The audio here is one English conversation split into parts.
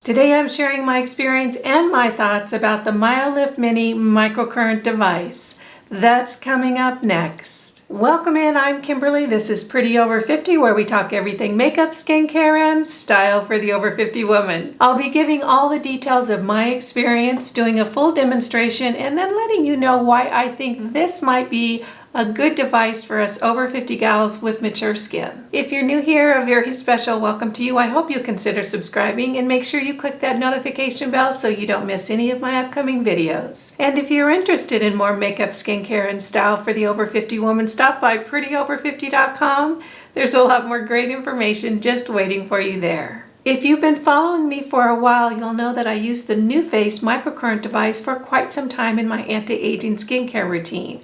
Today I'm sharing my experience and my thoughts about the Myolift Mini Microcurrent Device. That's coming up next. Welcome in, I'm Kimberly. This is Pretty Over 50, where we talk everything makeup, skincare, and style for the over 50 woman. I'll be giving all the details of my experience, doing a full demonstration, and then letting you know why I think this might be a good device for us over 50 gals with mature skin. If you're new here, a very special welcome to you. I hope you consider subscribing and make sure you click that notification bell so you don't miss any of my upcoming videos. And if you're interested in more makeup, skincare, and style for the over 50 woman, stop by prettyover50.com. There's a lot more great information just waiting for you there. If you've been following me for a while, you'll know that I use the NuFace Microcurrent Device for quite some time in my anti-aging skincare routine.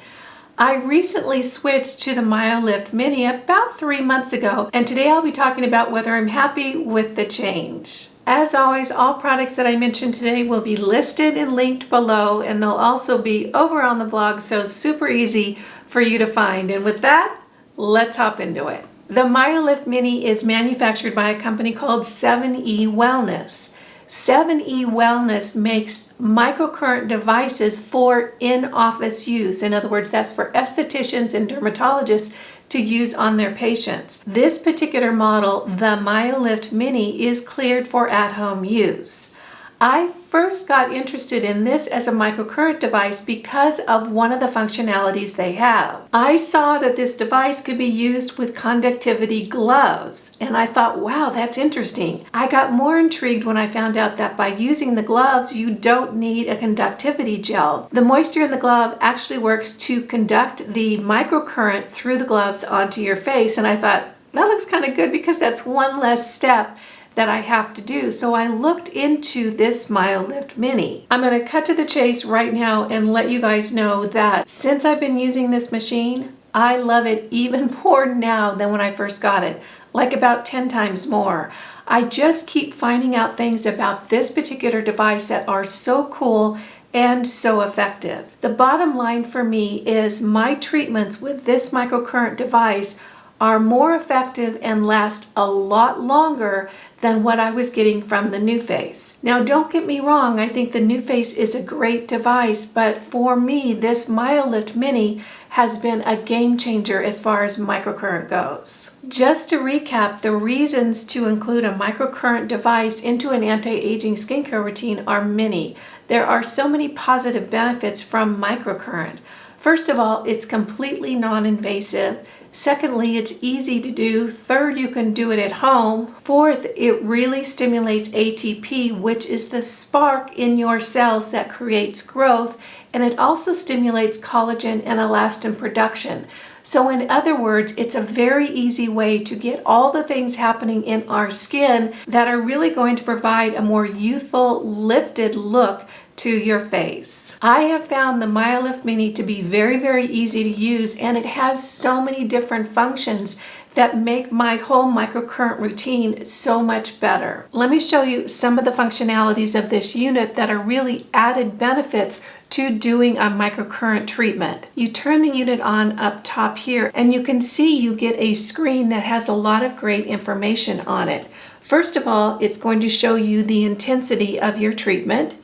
I recently switched to the Myolift Mini about 3 months ago, and today I'll be talking about whether I'm happy with the change. As always, all products that I mentioned today will be listed and linked below, and they'll also be over on the blog, so super easy for you to find. And with that, let's hop into it. The Myolift Mini is manufactured by a company called 7E Wellness. 7E Wellness makes microcurrent devices for in-office use. In other words, that's for estheticians and dermatologists to use on their patients. This particular model, the Myolift Mini, is cleared for at-home use. I first got interested in this as a microcurrent device because of one of the functionalities they have. I saw that this device could be used with conductivity gloves, and I thought, wow, that's interesting. I got more intrigued when I found out that by using the gloves, you don't need a conductivity gel. The moisture in the glove actually works to conduct the microcurrent through the gloves onto your face, and I thought, that looks kind of good because that's one less step that I have to do. So I looked into this Myolift Mini. I'm going to cut to the chase right now and let you guys know that since I've been using this machine, I love it even more now than when I first got it, like about 10 times more. I just keep finding out things about this particular device that are so cool and so effective. The bottom line for me is my treatments with this microcurrent device are more effective and last a lot longer than what I was getting from the NuFace. Now, don't get me wrong, I think the NuFace is a great device, but for me, this Myolift Mini has been a game changer as far as microcurrent goes. Just to recap, the reasons to include a microcurrent device into an anti-aging skincare routine are many. There are so many positive benefits from microcurrent. First of all, it's completely non-invasive. Secondly, it's easy to do. Third, you can do it at home. Fourth, it really stimulates ATP, which is the spark in your cells that creates growth, and it also stimulates collagen and elastin production. So in other words, it's a very easy way to get all the things happening in our skin that are really going to provide a more youthful, lifted look to your face. I have found the Myolift Mini to be very, very easy to use, and it has so many different functions that make my whole microcurrent routine so much better. Let me show you some of the functionalities of this unit that are really added benefits to doing a microcurrent treatment. You turn the unit on up top here, and you can see you get a screen that has a lot of great information on it. First of all, it's going to show you the intensity of your treatment.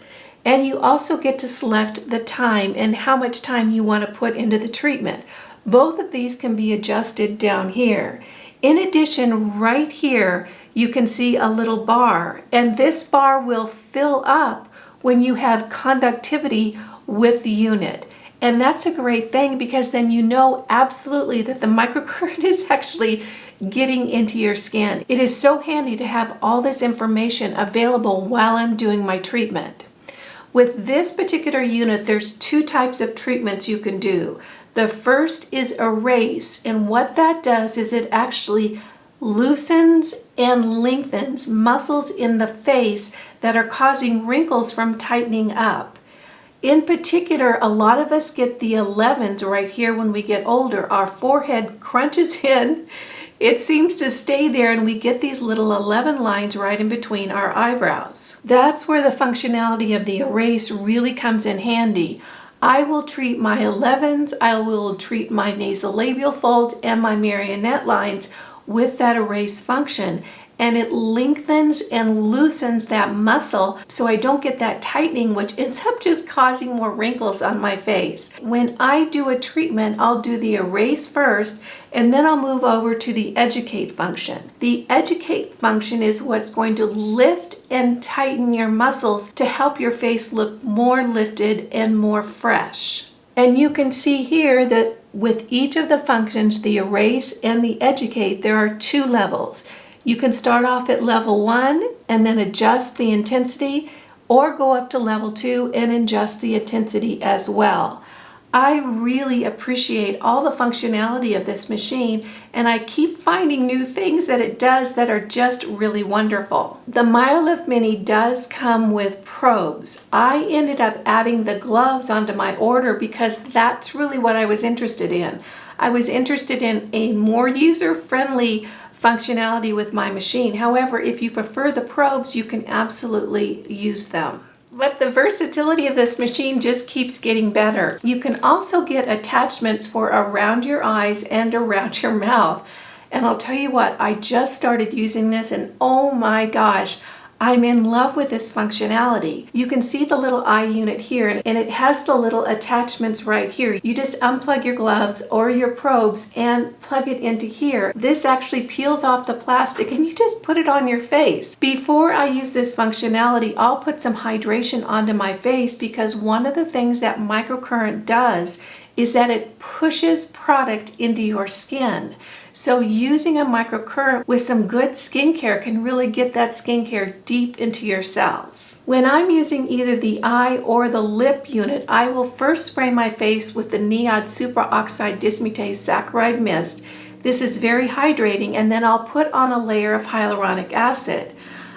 And you also get to select the time and how much time you want to put into the treatment. Both of these can be adjusted down here. In addition, right here, you can see a little bar, and this bar will fill up when you have conductivity with the unit. And that's a great thing because then you know absolutely that the microcurrent is actually getting into your skin. It is so handy to have all this information available while I'm doing my treatment. With this particular unit, there's two types of treatments you can do. The first is erase, and what that does is it actually loosens and lengthens muscles in the face that are causing wrinkles from tightening up. In particular, a lot of us get the 11s right here when we get older. Our forehead crunches in. It seems to stay there, and we get these little 11 lines right in between our eyebrows. That's where the functionality of the erase really comes in handy. I will treat my 11s, I will treat my nasolabial folds and my marionette lines with that erase function. and it lengthens and loosens that muscle so I don't get that tightening, which ends up just causing more wrinkles on my face. When I do a treatment, I'll do the erase first, and then I'll move over to the educate function. The educate function is what's going to lift and tighten your muscles to help your face look more lifted and more fresh. And you can see here that with each of the functions, the erase and the educate, there are 2 levels. You can start off at level 1 and then adjust the intensity, or go up to level 2 and adjust the intensity as well. I really appreciate all the functionality of this machine, and I keep finding new things that it does that are just really wonderful. The Myolift Mini does come with probes. I ended up adding the gloves onto my order because that's really what I was interested in. I was interested in a more user-friendly functionality with my machine. However, if you prefer the probes, you can absolutely use them. But the versatility of this machine just keeps getting better. You can also get attachments for around your eyes and around your mouth. And I'll tell you what, I just started using this and oh my gosh, I'm in love with this functionality. You can see the little eye unit here, and it has the little attachments right here. You just unplug your gloves or your probes and plug it into here. This actually peels off the plastic and you just put it on your face. Before I use this functionality, I'll put some hydration onto my face because one of the things that microcurrent does is that it pushes product into your skin. So using a microcurrent with some good skincare can really get that skincare deep into your cells. When I'm using either the eye or the lip unit, I will first spray my face with the NIRA Superoxide Dismutase Saccharide Mist. This is very hydrating, and then I'll put on a layer of hyaluronic acid.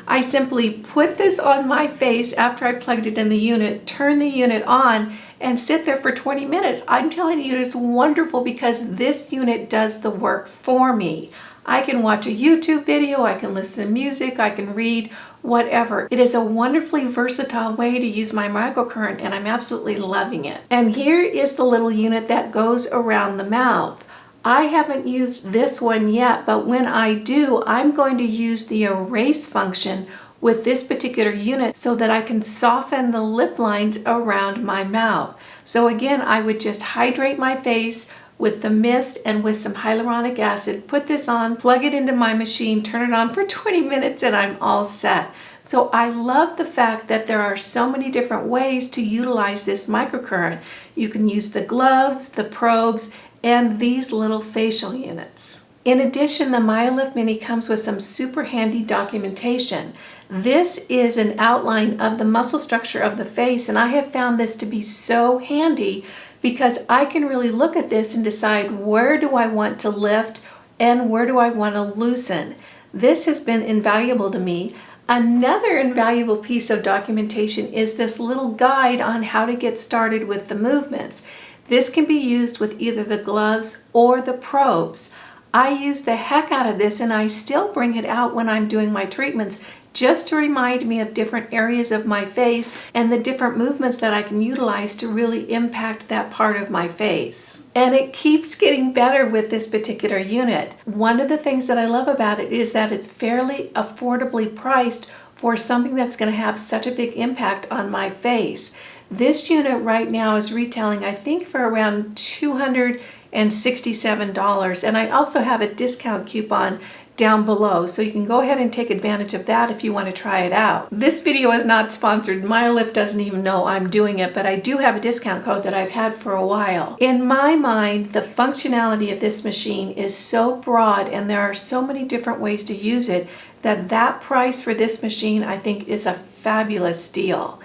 I simply put this on my face after I plugged it in the unit, turn the unit on, and sit there for 20 minutes. I'm telling you, it's wonderful because this unit does the work for me. I can watch a YouTube video, I can listen to music, I can read, whatever. It is a wonderfully versatile way to use my microcurrent, and I'm absolutely loving it. And here is the little unit that goes around the mouth. I haven't used this one yet, but when I do, I'm going to use the erase function with this particular unit so that I can soften the lip lines around my mouth. So again, I would just hydrate my face with the mist and with some hyaluronic acid, put this on, plug it into my machine, turn it on for 20 minutes, and I'm all set. So I love the fact that there are so many different ways to utilize this microcurrent. You can use the gloves, the probes, and these little facial units. In addition, the Myolift Mini comes with some super handy documentation. This is an outline of the muscle structure of the face, and I have found this to be so handy because I can really look at this and decide where do I want to lift and where do I want to loosen. This has been invaluable to me. Another invaluable piece of documentation is this little guide on how to get started with the movements. This can be used with either the gloves or the probes. I use the heck out of this, and I still bring it out when I'm doing my treatments just to remind me of different areas of my face and the different movements that I can utilize to really impact that part of my face. And it keeps getting better with this particular unit. One of the things that I love about it is that it's fairly affordably priced for something that's going to have such a big impact on my face. This unit right now is retailing, I think, for around $267, and I also have a discount coupon down below, so you can go ahead and take advantage of that if you want to try it out. This video is not sponsored. Myolift doesn't even know I'm doing it, but I do have a discount code that I've had for a while. In my mind, the functionality of this machine is so broad and there are so many different ways to use it that price for this machine, I think, is a fabulous deal.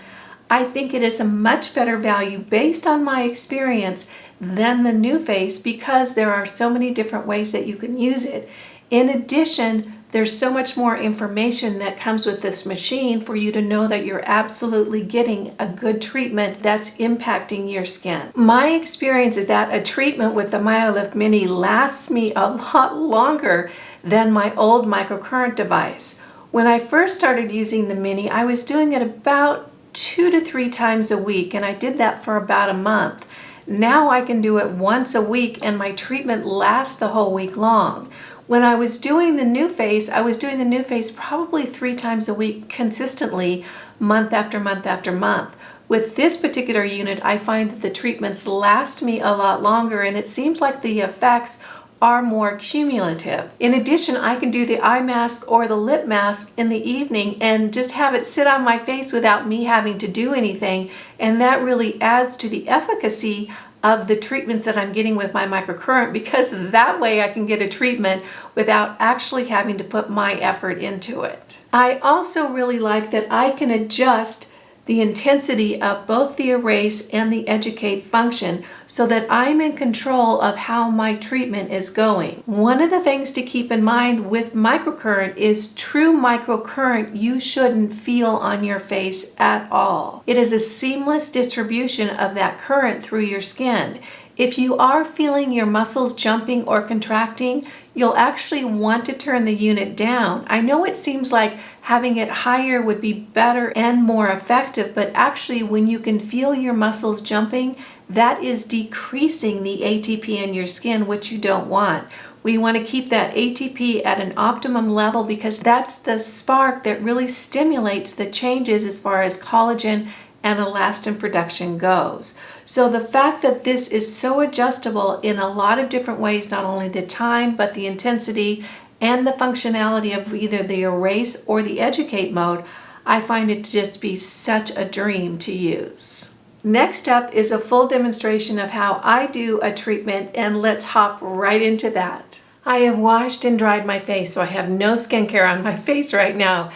I think it is a much better value based on my experience than the NuFace because there are so many different ways that you can use it. In addition, there's so much more information that comes with this machine for you to know that you're absolutely getting a good treatment that's impacting your skin. My experience is that a treatment with the Myolift Mini lasts me a lot longer than my old microcurrent device. When I first started using the Mini, I was doing it about 2 to 3 times a week, and I did that for about a month. Now I can do it once a week and my treatment lasts the whole week long. When I was doing the new face, I was doing the new face probably 3 times a week consistently, month after month after month. With this particular unit, I find that the treatments last me a lot longer, and it seems like the effects are more cumulative. In addition, I can do the eye mask or the lip mask in the evening and just have it sit on my face without me having to do anything, and that really adds to the efficacy of the treatments that I'm getting with my microcurrent, because that way I can get a treatment without actually having to put my effort into it. I also really like that I can adjust the intensity of both the erase and the educate function so that I'm in control of how my treatment is going. One of the things to keep in mind with microcurrent is true microcurrent you shouldn't feel on your face at all. It is a seamless distribution of that current through your skin. If you are feeling your muscles jumping or contracting, you'll actually want to turn the unit down. I know it seems like having it higher would be better and more effective, but actually when you can feel your muscles jumping, that is decreasing the ATP in your skin, which you don't want. We want to keep that ATP at an optimum level because that's the spark that really stimulates the changes as far as collagen and elastin production goes. So the fact that this is so adjustable in a lot of different ways, not only the time, but the intensity and the functionality of either the erase or the educate mode, I find it to just be such a dream to use. Next up is a full demonstration of how I do a treatment, and let's hop right into that. I have washed and dried my face, so I have no skincare on my face right now.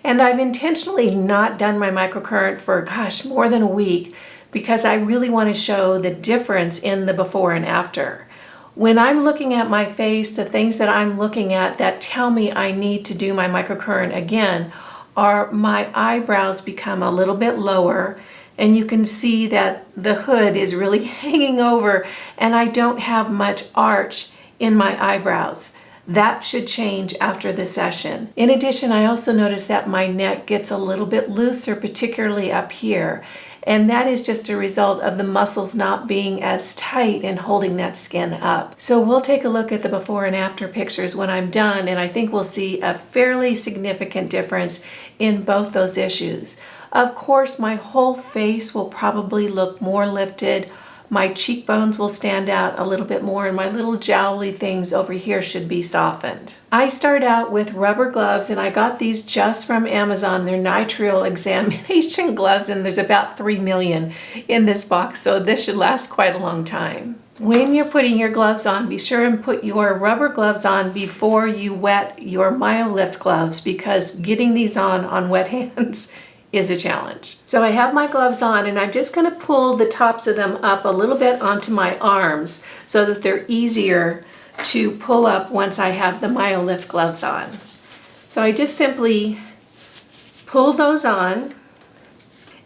And I've intentionally not done my microcurrent for, more than a week because I really want to show the difference in the before and after. When I'm looking at my face, the things that I'm looking at that tell me I need to do my microcurrent again are my eyebrows become a little bit lower, and you can see that the hood is really hanging over and I don't have much arch in my eyebrows. That should change after the session. In addition, I also notice that my neck gets a little bit looser, particularly up here. And that is just a result of the muscles not being as tight and holding that skin up. So we'll take a look at the before and after pictures when I'm done, and I think we'll see a fairly significant difference in both those issues. Of course, my whole face will probably look more lifted. My cheekbones will stand out a little bit more, and my little jowly things over here should be softened. I start out with rubber gloves, and I got these just from Amazon. They're nitrile examination gloves, and there's about 3 million in this box, so this should last quite a long time. When you're putting your gloves on, be sure and put your rubber gloves on before you wet your Myolift gloves, because getting these on wet hands is a challenge. So I have my gloves on, and I'm just going to pull the tops of them up a little bit onto my arms so that they're easier to pull up once I have the Myolift gloves on. So I just simply pull those on,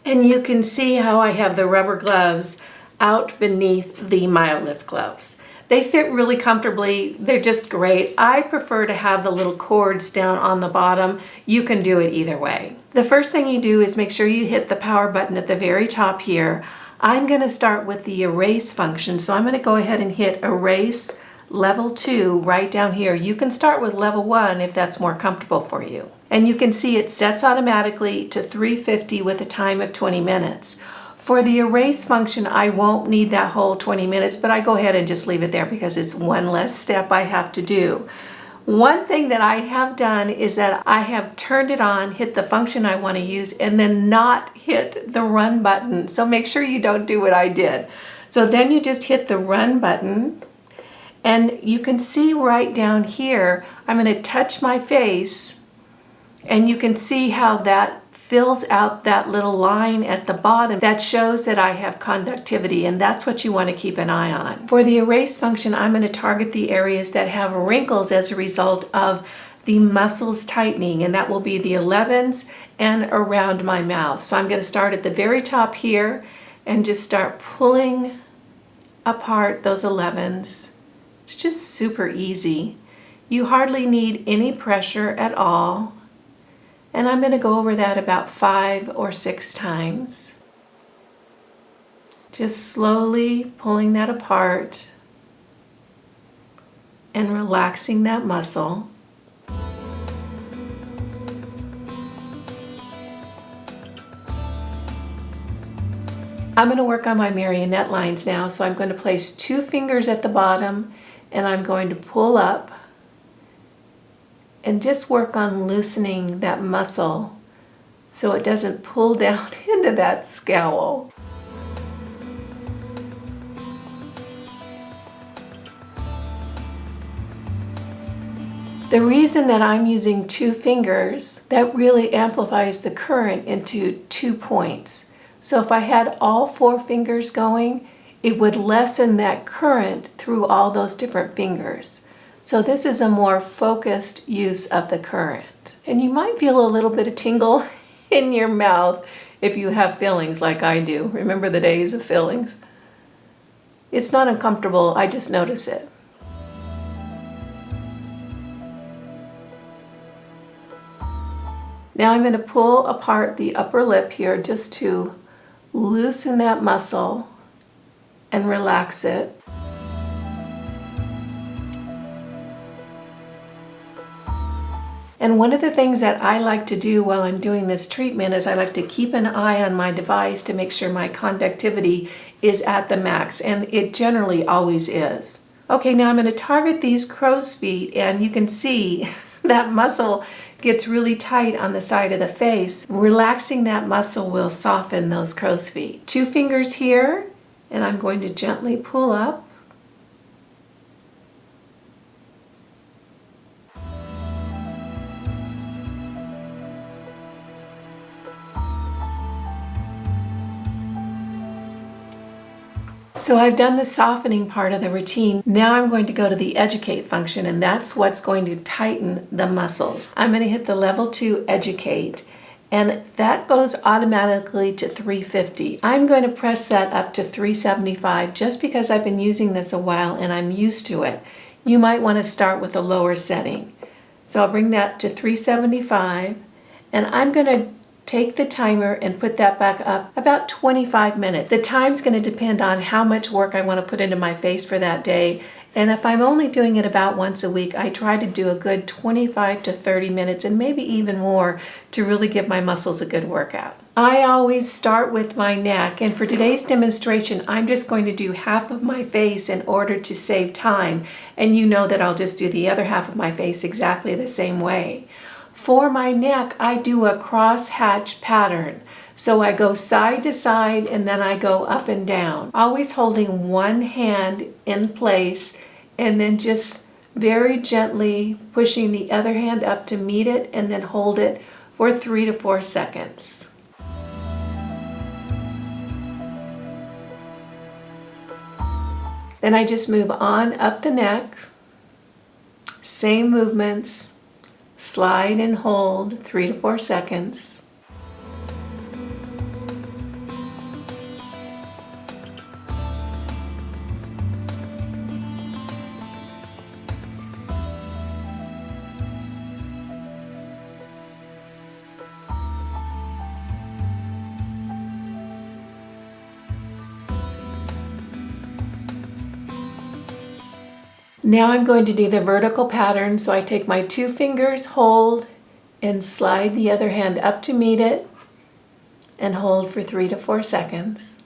and you can see how I have the rubber gloves out beneath the Myolift gloves. They fit really comfortably. They're just great. I prefer to have the little cords down on the bottom. You can do it either way. The first thing you do is make sure you hit the power button at the very top here. I'm going to start with the erase function. So I'm going to go ahead and hit erase level 2 right down here. You can start with level 1 if that's more comfortable for you. And you can see it sets automatically to 350 with a time of 20 minutes. For the erase function, I won't need that whole 20 minutes, but I go ahead and just leave it there because it's one less step I have to do. One thing that I have done is that I have turned it on, hit the function I want to use, and then not hit the run button. So make sure you don't do what I did. So then you just hit the run button, and you can see right down here, I'm going to touch my face, and you can see how that fills out that little line at the bottom that shows that I have conductivity, and that's what you want to keep an eye on. For the erase function, I'm going to target the areas that have wrinkles as a result of the muscles tightening, and that will be the 11s and around my mouth. So I'm going to start at the very top here and just start pulling apart those 11s. It's just super easy. You hardly need any pressure at all. And I'm going to go over that about 5 or 6 times. Just slowly pulling that apart and relaxing that muscle. I'm going to work on my marionette lines now, so I'm going to place 2 fingers at the bottom and I'm going to pull up and just work on loosening that muscle so it doesn't pull down into that scowl. The reason that I'm using 2 fingers, that really amplifies the current into 2 points. So if I had all 4 fingers going, it would lessen that current through all those different fingers. So this is a more focused use of the current. And you might feel a little bit of tingle in your mouth if you have fillings like I do. Remember the days of fillings? It's not uncomfortable, I just notice it. Now I'm going to pull apart the upper lip here just to loosen that muscle and relax it. And one of the things that I like to do while I'm doing this treatment is I like to keep an eye on my device to make sure my conductivity is at the max, and it generally always is. Okay, now I'm going to target these crow's feet, and you can see that muscle gets really tight on the side of the face. Relaxing that muscle will soften those crow's feet. 2 fingers here, and I'm going to gently pull up. So I've done the softening part of the routine. Now I'm going to go to the educate function, and that's what's going to tighten the muscles. I'm going to hit the level 2 educate, and that goes automatically to 350. I'm going to press that up to 375 just because I've been using this a while and I'm used to it. You might want to start with a lower setting. So I'll bring that to 375, and I'm going to take the timer and put that back up about 25 minutes. The time's going to depend on how much work I want to put into my face for that day. And if I'm only doing it about once a week, I try to do a good 25 to 30 minutes and maybe even more to really give my muscles a good workout. I always start with my neck, and for today's demonstration, I'm just going to do half of my face in order to save time. And you know that I'll just do the other half of my face exactly the same way. For my neck, I do a cross-hatch pattern. So I go side to side and then I go up and down, always holding one hand in place and then just very gently pushing the other hand up to meet it and then hold it for 3 to 4 seconds. Then I just move on up the neck, same movements. Slide and hold 3 to 4 seconds. Now I'm going to do the vertical pattern, so I take my 2 fingers, hold, and slide the other hand up to meet it, and hold for 3 to 4 seconds.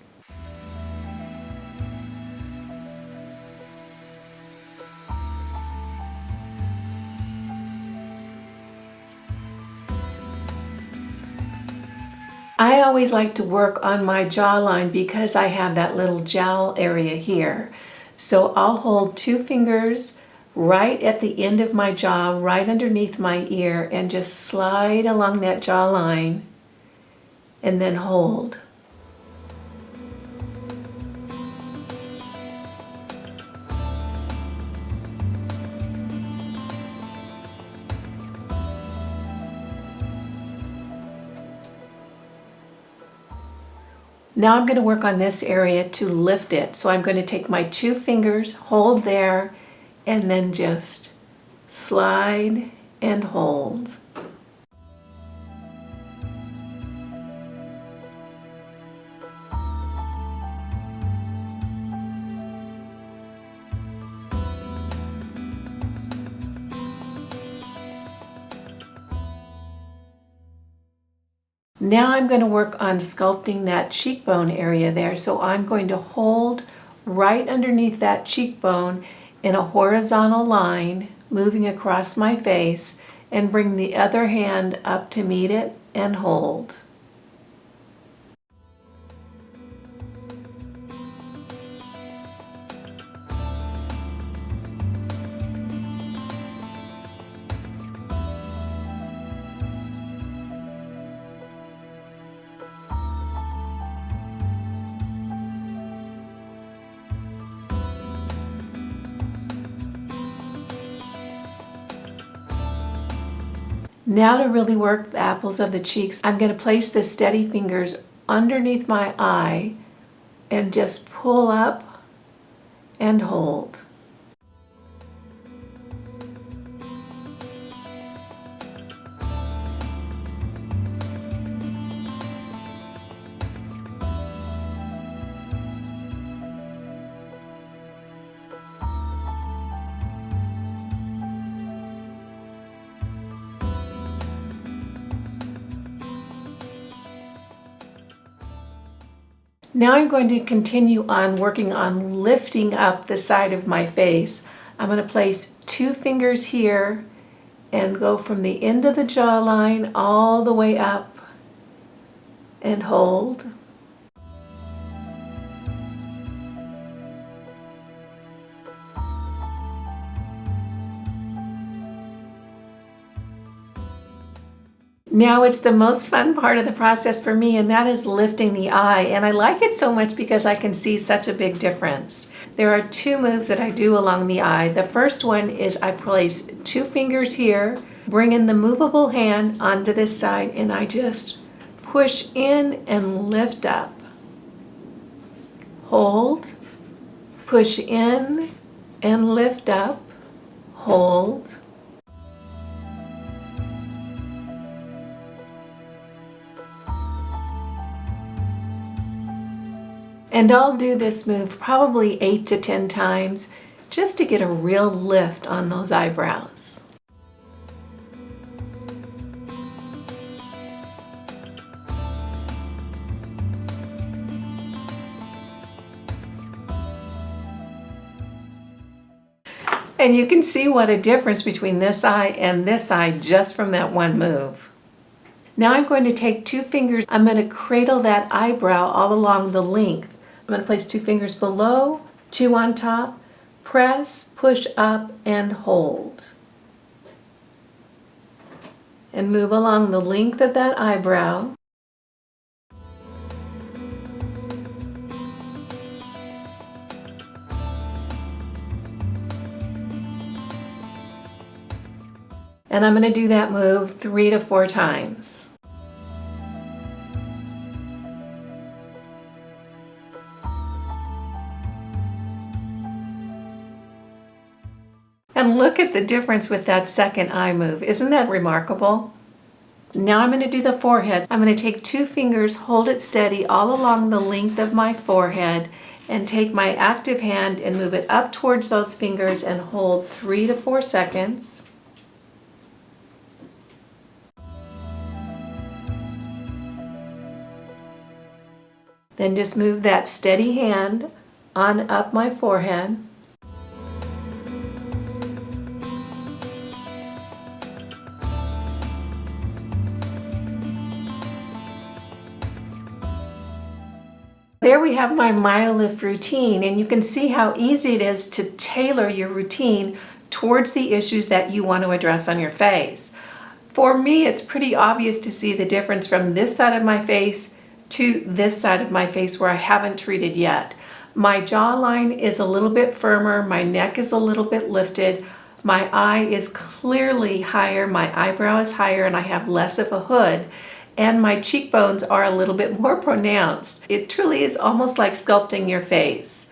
I always like to work on my jawline because I have that little jowl area here. So I'll hold 2 fingers right at the end of my jaw, right underneath my ear, and just slide along that jawline and then hold. Now I'm going to work on this area to lift it. So I'm going to take my 2 fingers, hold there, and then just slide and hold. Now I'm going to work on sculpting that cheekbone area there. So I'm going to hold right underneath that cheekbone in a horizontal line, moving across my face, and bring the other hand up to meet it and hold. Now to really work the apples of the cheeks, I'm going to place the steady fingers underneath my eye and just pull up and hold. Now I'm going to continue on working on lifting up the side of my face. I'm going to place 2 fingers here and go from the end of the jawline all the way up and hold. Now it's the most fun part of the process for me, and that is lifting the eye. And I like it so much because I can see such a big difference. There are 2 moves that I do along the eye. The first one is I place 2 fingers here, bring in the movable hand onto this side, and I just push in and lift up. Hold, push in and lift up, hold. And I'll do this move probably 8 to 10 times just to get a real lift on those eyebrows. And you can see what a difference between this eye and this eye just from that one move. Now I'm going to take 2 fingers, I'm going to cradle that eyebrow all along the length. I'm going to place 2 fingers below, 2 on top, press, push up, and hold. And move along the length of that eyebrow. And I'm going to do that move 3 to 4 times. And look at the difference with that second eye move. Isn't that remarkable? Now I'm going to do the forehead. I'm going to take 2 fingers, hold it steady all along the length of my forehead, and take my active hand and move it up towards those fingers and hold 3 to 4 seconds. Then just move that steady hand on up my forehead. There we have my Myolift routine, and you can see how easy it is to tailor your routine towards the issues that you want to address on your face. For me, it's pretty obvious to see the difference from this side of my face to this side of my face where I haven't treated yet. My jawline is a little bit firmer, my neck is a little bit lifted, my eye is clearly higher, my eyebrow is higher, and I have less of a hood. And my cheekbones are a little bit more pronounced. It truly is almost like sculpting your face.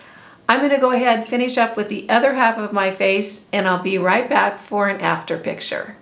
I'm going to go ahead and finish up with the other half of my face, and I'll be right back for an after picture.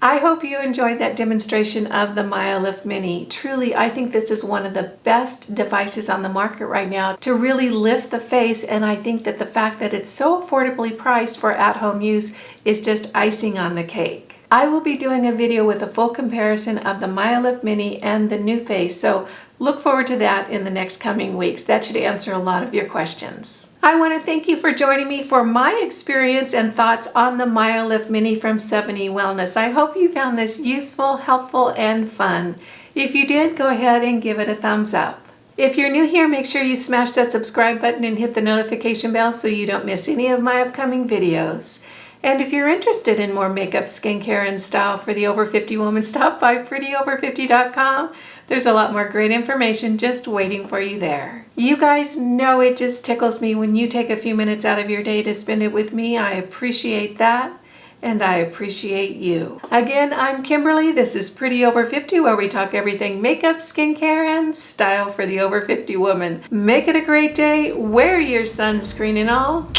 I hope you enjoyed that demonstration of the Myolift Mini. Truly, I think this is one of the best devices on the market right now to really lift the face, and I think that the fact that it's so affordably priced for at-home use is just icing on the cake. I will be doing a video with a full comparison of the Myolift Mini and the NuFace, so look forward to that in the next coming weeks. That should answer a lot of your questions. I want to thank you for joining me for my experience and thoughts on the Myolift Mini from 70 Wellness. I hope you found this useful, helpful, and fun. If you did, go ahead and give it a thumbs up. If you're new here, make sure you smash that subscribe button and hit the notification bell so you don't miss any of my upcoming videos. And if you're interested in more makeup, skincare, and style for the over 50 woman, stop by prettyover50.com. There's a lot more great information just waiting for you there. You guys know it just tickles me when you take a few minutes out of your day to spend it with me. I appreciate that, and I appreciate you. Again, I'm Kimberly. This is Pretty Over 50, where we talk everything makeup, skincare, and style for the over 50 woman. Make it a great day. Wear your sunscreen and all.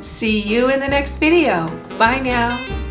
See you in the next video. Bye now.